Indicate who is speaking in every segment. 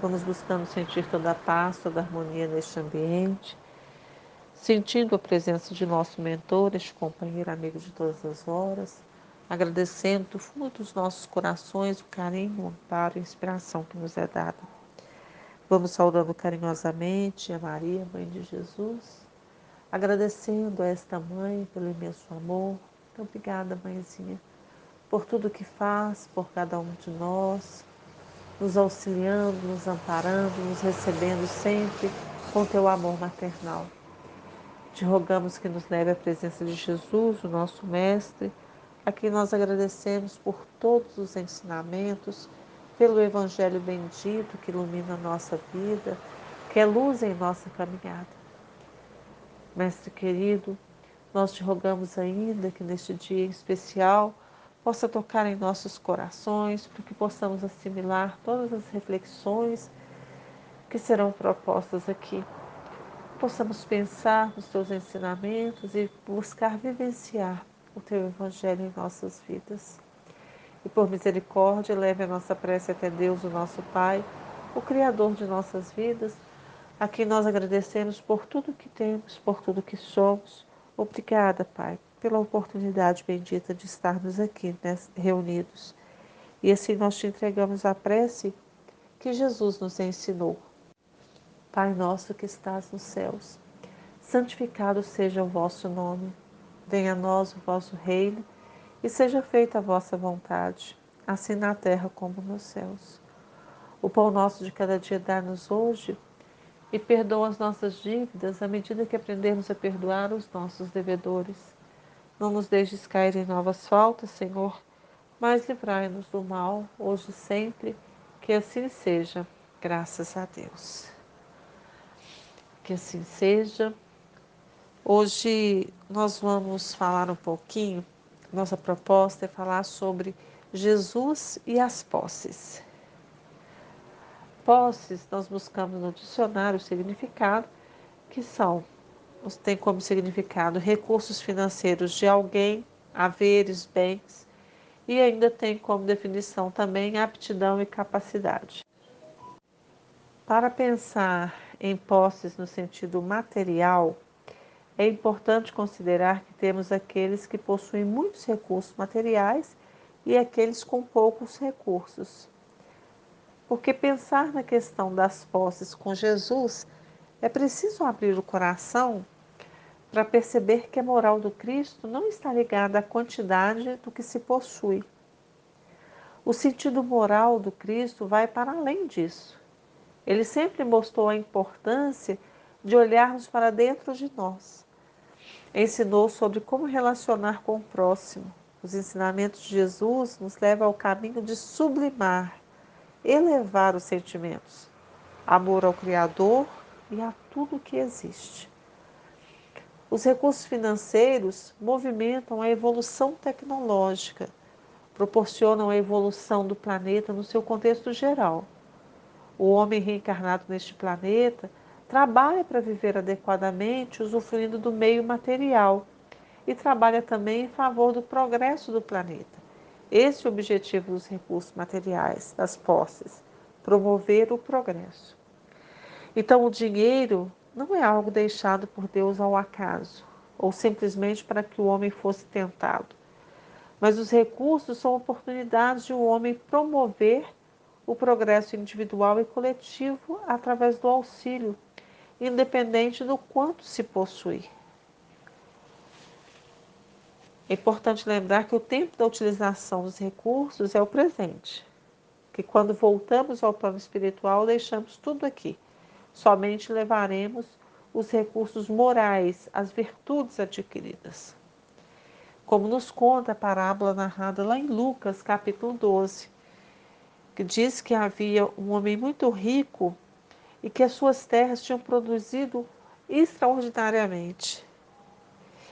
Speaker 1: Vamos buscando sentir toda a paz, toda a harmonia neste ambiente, sentindo a presença de nosso mentor, este companheiro amigo de todas as horas, agradecendo do fundo dos nossos corações o carinho, o amparo e a inspiração que nos é dada. Vamos saudando carinhosamente a Maria, Mãe de Jesus, agradecendo a esta mãe pelo imenso amor. Muito obrigada, mãezinha, por tudo que faz, por cada um de nós, nos auxiliando, nos amparando, nos recebendo sempre com teu amor maternal. Te rogamos que nos leve à presença de Jesus, o nosso Mestre, a quem nós agradecemos por todos os ensinamentos, pelo Evangelho bendito que ilumina a nossa vida, que é luz em nossa caminhada. Mestre querido, nós te rogamos ainda que neste dia em especial possa tocar em nossos corações, para que possamos assimilar todas as reflexões que serão propostas aqui. Possamos pensar nos teus ensinamentos e buscar vivenciar o teu Evangelho em nossas vidas. E por misericórdia, leve a nossa prece até Deus, o nosso Pai, o Criador de nossas vidas, a quem nós agradecemos por tudo que temos, por tudo que somos. Obrigada, Pai, pela oportunidade bendita de estarmos aqui, reunidos. E assim nós te entregamos a prece que Jesus nos ensinou. Pai nosso que estás nos céus, santificado seja o vosso nome. Venha a nós o vosso reino e seja feita a vossa vontade, assim na terra como nos céus. O pão nosso de cada dia dá-nos hoje e perdoa as nossas dívidas à medida que aprendemos a perdoar os nossos devedores. Não nos deixes cair em novas faltas, Senhor, mas livrai-nos do mal, hoje e sempre, que assim seja, graças a Deus. Que assim seja. Hoje nós vamos falar um pouquinho, nossa proposta é falar sobre Jesus e as posses. Posses, nós buscamos no dicionário o significado, que tem como significado recursos financeiros de alguém, haveres, bens, e ainda tem como definição também aptidão e capacidade. Para pensar em posses no sentido material, é importante considerar que temos aqueles que possuem muitos recursos materiais e aqueles com poucos recursos. Porque pensar na questão das posses com Jesus é preciso abrir o coração para perceber que a moral do Cristo não está ligada à quantidade do que se possui. O sentido moral do Cristo vai para além disso. Ele sempre mostrou a importância de olharmos para dentro de nós. Ensinou sobre como relacionar com o próximo. Os ensinamentos de Jesus nos levam ao caminho de sublimar, elevar os sentimentos, amor ao Criador e a tudo que existe. Os recursos financeiros movimentam a evolução tecnológica, proporcionam a evolução do planeta no seu contexto geral. O homem reencarnado neste planeta trabalha para viver adequadamente, usufruindo do meio material, e trabalha também em favor do progresso do planeta. Esse é o objetivo dos recursos materiais, das posses, promover o progresso. Então, o dinheiro não é algo deixado por Deus ao acaso, ou simplesmente para que o homem fosse tentado. Mas os recursos são oportunidades de um homem promover o progresso individual e coletivo através do auxílio, independente do quanto se possui. É importante lembrar que o tempo da utilização dos recursos é o presente, que quando voltamos ao plano espiritual deixamos tudo aqui. Somente levaremos os recursos morais, as virtudes adquiridas. Como nos conta a parábola narrada lá em Lucas, capítulo 12, que diz que havia um homem muito rico e que as suas terras tinham produzido extraordinariamente.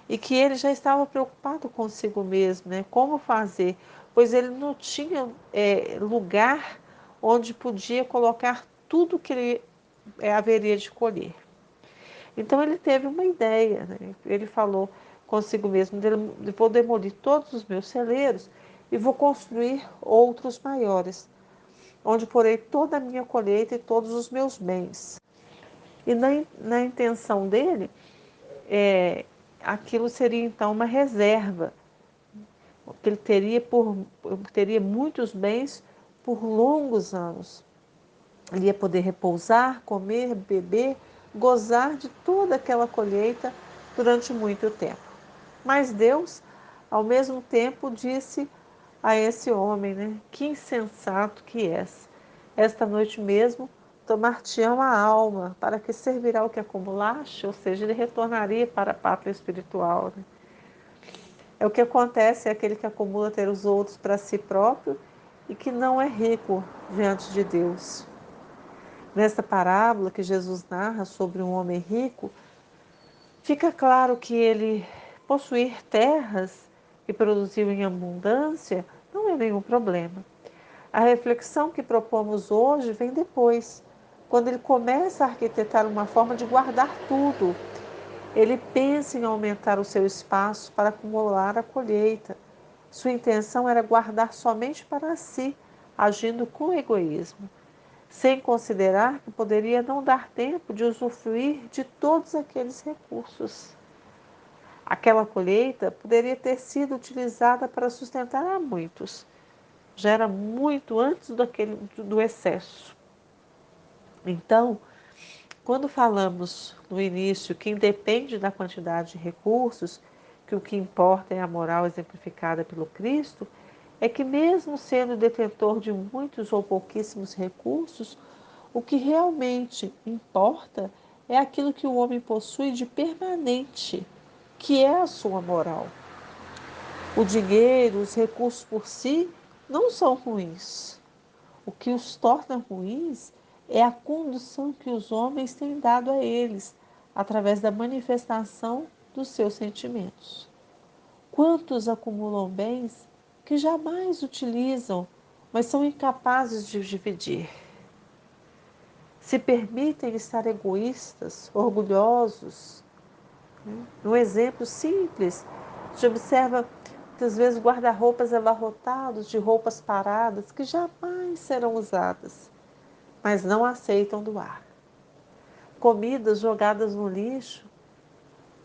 Speaker 1: E que ele já estava preocupado consigo mesmo, né? Como fazer? Pois ele não tinha lugar onde podia colocar tudo que ele haveria de colher. Então ele teve uma ideia, né? Ele falou consigo mesmo: vou demolir todos os meus celeiros e vou construir outros maiores. onde porei toda a minha colheita e todos os meus bens. E na intenção dele, aquilo seria então uma reserva, que ele teria muitos bens por longos anos. Ele ia poder repousar, comer, beber, gozar de toda aquela colheita durante muito tempo. Mas Deus, ao mesmo tempo, disse a esse homem, né? Que insensato que és. Esta noite mesmo tomar-te-ão a alma, para que servirá o que acumulaste? Ou seja, ele retornaria para a pátria espiritual. Né? É o que acontece, é aquele que acumula ter os outros para si próprio e que não é rico diante de Deus. Nesta parábola que Jesus narra sobre um homem rico, fica claro que ele possuir terras e produzir em abundância não é nenhum problema. A reflexão que propomos hoje vem depois, quando ele começa a arquitetar uma forma de guardar tudo. Ele pensa em aumentar o seu espaço para acumular a colheita. Sua intenção era guardar somente para si, agindo com egoísmo, sem considerar que poderia não dar tempo de usufruir de todos aqueles recursos. Aquela colheita poderia ter sido utilizada para sustentar a muitos. Já era muito antes do excesso. Então, quando falamos no início que independe da quantidade de recursos, que o que importa é a moral exemplificada pelo Cristo, é que mesmo sendo detentor de muitos ou pouquíssimos recursos, o que realmente importa é aquilo que o homem possui de permanente, que é a sua moral. O dinheiro, os recursos por si não são ruins. O que os torna ruins é a condução que os homens têm dado a eles, através da manifestação dos seus sentimentos. Quantos acumulam bens que jamais utilizam, mas são incapazes de dividir? Se permitem estar egoístas, orgulhosos. Um exemplo simples, se observa muitas vezes guarda-roupas abarrotados de roupas paradas que jamais serão usadas, mas não aceitam doar. Comidas jogadas no lixo,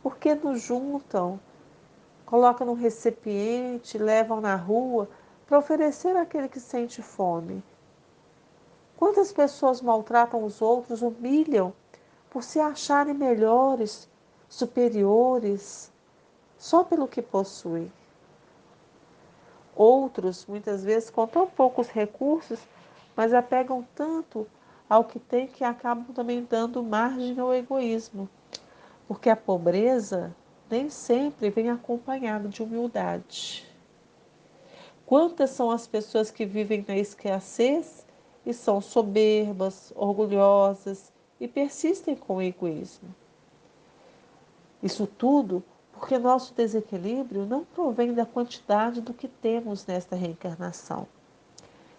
Speaker 1: porque não juntam, colocam num recipiente, levam na rua para oferecer àquele que sente fome. Quantas pessoas maltratam os outros, humilham por se acharem melhores, superiores, só pelo que possuem. Outros, muitas vezes, com tão poucos recursos, mas apegam tanto ao que têm que acabam também dando margem ao egoísmo, porque a pobreza nem sempre vem acompanhada de humildade. Quantas são as pessoas que vivem na escassez e são soberbas, orgulhosas e persistem com o egoísmo? Isso tudo porque nosso desequilíbrio não provém da quantidade do que temos nesta reencarnação.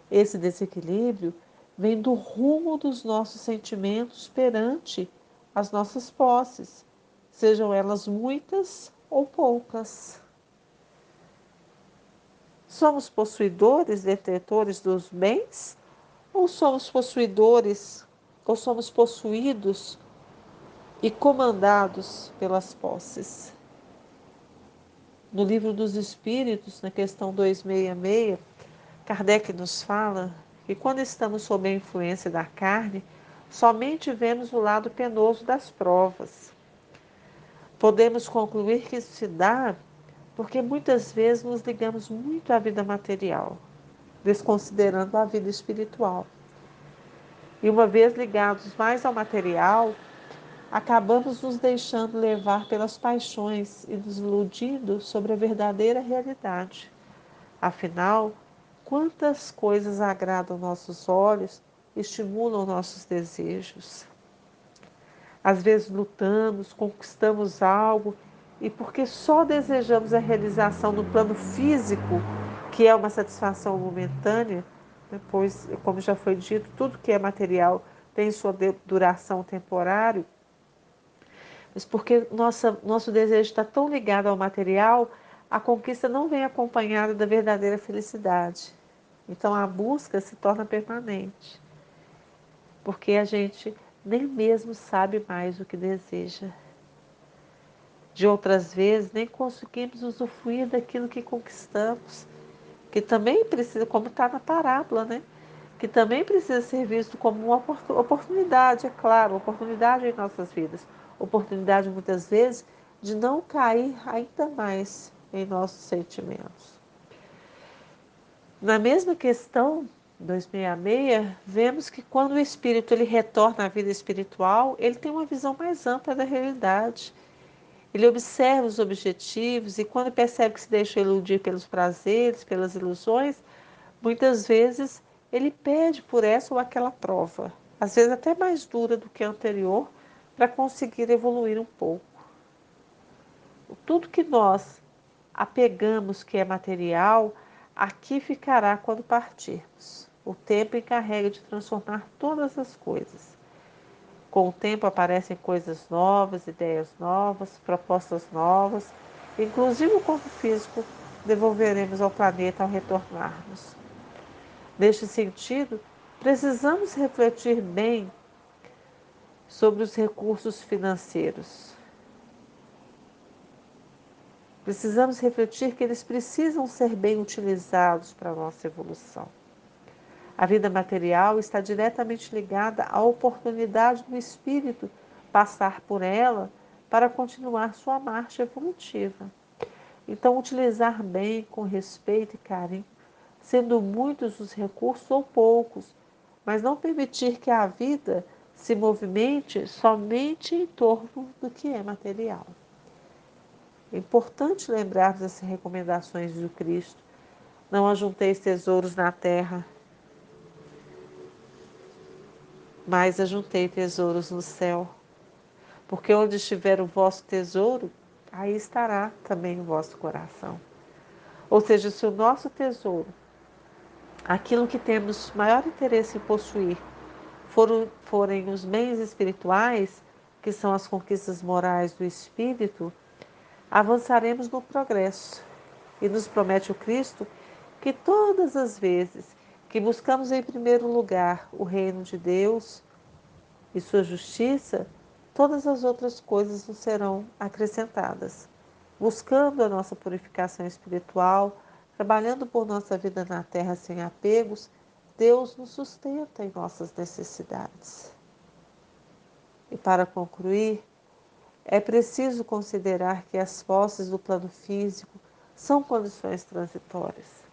Speaker 1: Esse desequilíbrio vem do rumo dos nossos sentimentos perante as nossas posses, sejam elas muitas ou poucas. Somos possuidores, detentores dos bens, ou somos possuidores, ou somos possuídos e comandados pelas posses? No Livro dos Espíritos, na questão 266, Kardec nos fala que quando estamos sob a influência da carne, somente vemos o lado penoso das provas. Podemos concluir que isso se dá porque muitas vezes nos ligamos muito à vida material, desconsiderando a vida espiritual. E uma vez ligados mais ao material, acabamos nos deixando levar pelas paixões e nos iludindo sobre a verdadeira realidade. Afinal, quantas coisas agradam nossos olhos, estimulam nossos desejos. Às vezes lutamos, conquistamos algo e porque só desejamos a realização no plano físico, que é uma satisfação momentânea, pois, como já foi dito, tudo que é material tem sua duração temporária, mas porque nosso desejo está tão ligado ao material, a conquista não vem acompanhada da verdadeira felicidade. Então a busca se torna permanente, porque a gente nem mesmo sabe mais o que deseja. De outras vezes, nem conseguimos usufruir daquilo que conquistamos, que também precisa, como está na parábola, né? Que também precisa ser visto como uma oportunidade, é claro, oportunidade em nossas vidas. Oportunidade, muitas vezes, de não cair ainda mais em nossos sentimentos. Na mesma questão 266, vemos que quando o espírito ele retorna à vida espiritual, ele tem uma visão mais ampla da realidade. Ele observa os objetivos e quando percebe que se deixa iludir pelos prazeres, pelas ilusões, muitas vezes ele pede por essa ou aquela prova, às vezes até mais dura do que a anterior, para conseguir evoluir um pouco. Tudo que nós apegamos que é material, aqui ficará quando partirmos. O tempo encarrega de transformar todas as coisas. Com o tempo aparecem coisas novas, ideias novas, propostas novas, inclusive o corpo físico devolveremos ao planeta ao retornarmos. Neste sentido, precisamos refletir bem sobre os recursos financeiros. Precisamos refletir que eles precisam ser bem utilizados para a nossa evolução. A vida material está diretamente ligada à oportunidade do espírito passar por ela para continuar sua marcha evolutiva. Então, utilizar bem, com respeito e carinho, sendo muitos os recursos ou poucos, mas não permitir que a vida se movimente somente em torno do que é material. É importante lembrar dessas recomendações do Cristo. Não ajunteis tesouros na terra, mas ajuntei tesouros no céu. Porque onde estiver o vosso tesouro, aí estará também o vosso coração. Ou seja, se o nosso tesouro, aquilo que temos maior interesse em possuir, forem os bens espirituais, que são as conquistas morais do espírito, avançaremos no progresso. E nos promete o Cristo que todas as vezes que buscamos em primeiro lugar o reino de Deus e sua justiça, todas as outras coisas nos serão acrescentadas. Buscando a nossa purificação espiritual, trabalhando por nossa vida na terra sem apegos, Deus nos sustenta em nossas necessidades. E para concluir, é preciso considerar que as posses do plano físico são condições transitórias.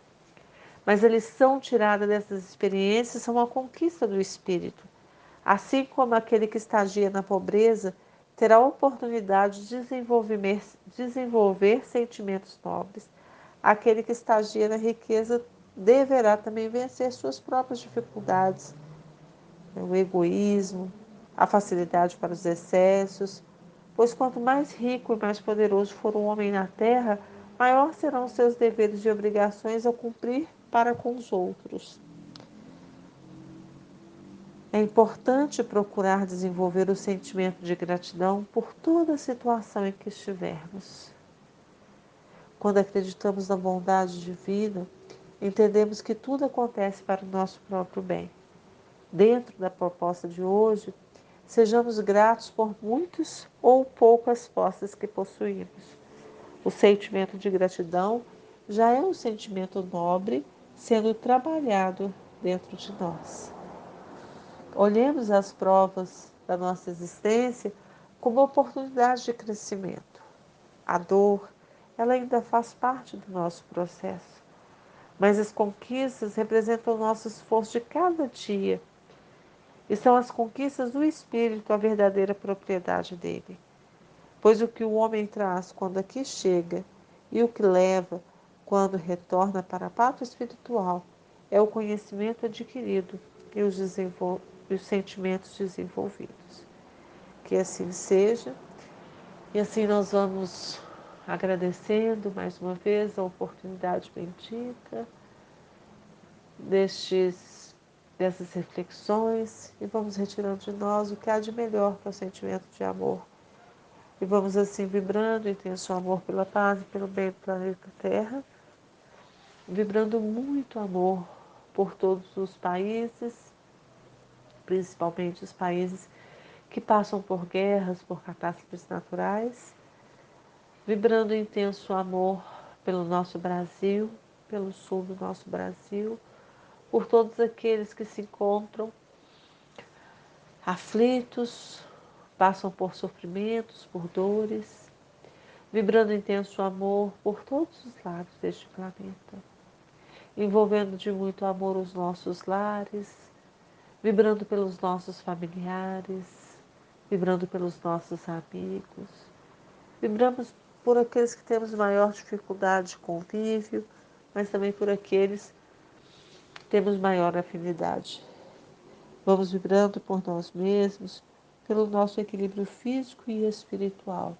Speaker 1: Mas a lição tirada dessas experiências são a conquista do espírito. Assim como aquele que estagia na pobreza terá a oportunidade de desenvolver sentimentos nobres, aquele que estagia na riqueza deverá também vencer suas próprias dificuldades, o egoísmo, a facilidade para os excessos, pois quanto mais rico e mais poderoso for um homem na terra, maior serão os seus deveres e obrigações a cumprir para com os outros. É importante procurar desenvolver o sentimento de gratidão por toda a situação em que estivermos. Quando acreditamos na bondade divina, entendemos que tudo acontece para o nosso próprio bem. Dentro da proposta de hoje, sejamos gratos por muitas ou poucas posses que possuímos. O sentimento de gratidão já é um sentimento nobre sendo trabalhado dentro de nós. Olhemos as provas da nossa existência como oportunidade de crescimento. A dor, ela ainda faz parte do nosso processo, mas as conquistas representam o nosso esforço de cada dia e são as conquistas do Espírito a verdadeira propriedade dele. Pois o que o homem traz quando aqui chega e o que leva quando retorna para a pátria espiritual é o conhecimento adquirido e os sentimentos desenvolvidos. Que assim seja, e assim nós vamos agradecendo mais uma vez a oportunidade bendita dessas reflexões e vamos retirando de nós o que há de melhor que é o sentimento de amor. E vamos assim vibrando, intenso amor pela paz e pelo bem do planeta Terra, vibrando muito amor por todos os países, principalmente os países que passam por guerras, por catástrofes naturais, vibrando intenso amor pelo nosso Brasil, pelo sul do nosso Brasil, por todos aqueles que se encontram aflitos, passam por sofrimentos, por dores, vibrando intenso amor por todos os lados deste planeta, envolvendo de muito amor os nossos lares, vibrando pelos nossos familiares, vibrando pelos nossos amigos, vibramos por aqueles que temos maior dificuldade de convívio, mas também por aqueles que temos maior afinidade. Vamos vibrando por nós mesmos, pelo nosso equilíbrio físico e espiritual.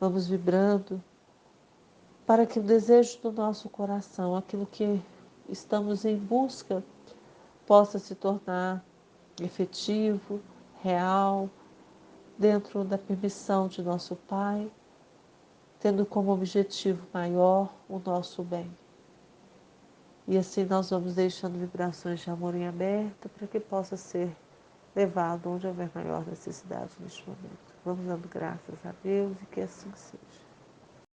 Speaker 1: Vamos vibrando para que o desejo do nosso coração, aquilo que estamos em busca, possa se tornar efetivo, real, dentro da permissão de nosso Pai, tendo como objetivo maior o nosso bem. E assim nós vamos deixando vibrações de amor em aberto para que possa ser levado onde houver maior necessidade neste momento. Vamos dando graças a Deus e que assim seja.